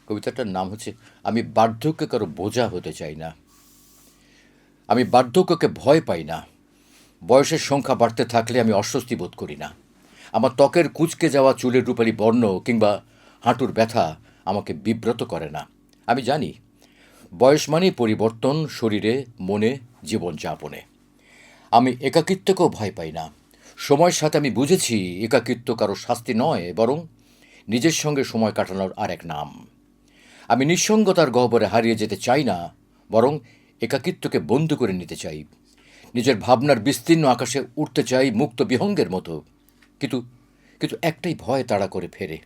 কবিতাটার নাম হচ্ছে আমি বার্ধক্যে কারো বোঝা হতে চাই না। আমি বার্ধক্যকে ভয় পাই না। বয়সের সংখ্যা বাড়তে থাকলে আমি অস্বস্তি বোধ করি না। আমার ত্বকের কুঁচকে যাওয়া চুলের রূপালী বর্ণ কিংবা হাঁটুর ব্যথা আমাকে বিব্রত করে না। আমি জানি বয়স মানেই পরিবর্তন শরীরে, মনে, জীবনযাপনে। আমি একাকিত্বকেও ভয় পাই না। সময়ের সাথে আমি বুঝেছি একাকিত্ব কারো শাস্তি নয়, বরং নিজের সঙ্গে সময় কাটানোর আরেক নাম। আমি নিঃসঙ্গতার গহ্বরে হারিয়ে যেতে চাই না, বরং একাকিত্বকে বন্ধু করে নিতে চাই। নিজের ভাবনার বিস্তীর্ণ আকাশে উঠতে চাই মুক্ত বিহঙ্গের মতো। কিন্তু কিন্তু একটাই ভয় তাড়া করে ফেরে।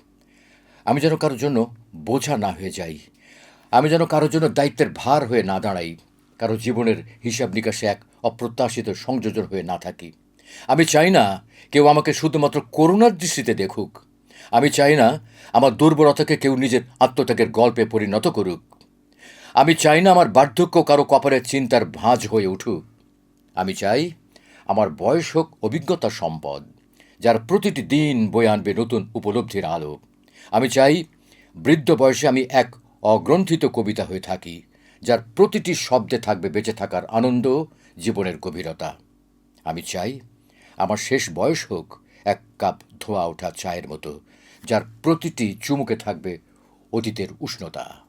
আমি যেন কারোর জন্য বোঝা না হয়ে যাই। আমি যেন কারোর জন্য দায়িত্বের ভার হয়ে না দাঁড়াই। কারো জীবনের হিসাব নিকাশে এক অপ্রত্যাশিত সংযোজন হয়ে না থাকি। আমি চাই না কেউ আমাকে শুধুমাত্র করুণার দৃষ্টিতে দেখুক। আমি চাই না আমার দুর্বলতাকে কেউ নিজের আত্মত্যাগের গল্পে পরিণত করুক। আমি চাই না আমার বার্ধক্য কারো কপালের চিন্তার ভাঁজ হয়ে উঠুক। আমি চাই আমার বয়স হোক অভিজ্ঞতার সম্পদ, যার প্রতিটি দিন বয়ে আনবে নতুন উপলব্ধির আলো। আমি চাই বৃদ্ধ বয়সে আমি এক অগ্রন্থিত কবিতা হয়ে থাকি, যার প্রতিটি শব্দে থাকবে বেঁচে থাকার আনন্দ, জীবনের গভীরতা। আমি চাই আমার শেষ বয়স হোক এক কাপ ধোয়া ওঠা চায়ের মতো, যার প্রতিটি চুমুকে থাকবে অতীতের উষ্ণতা।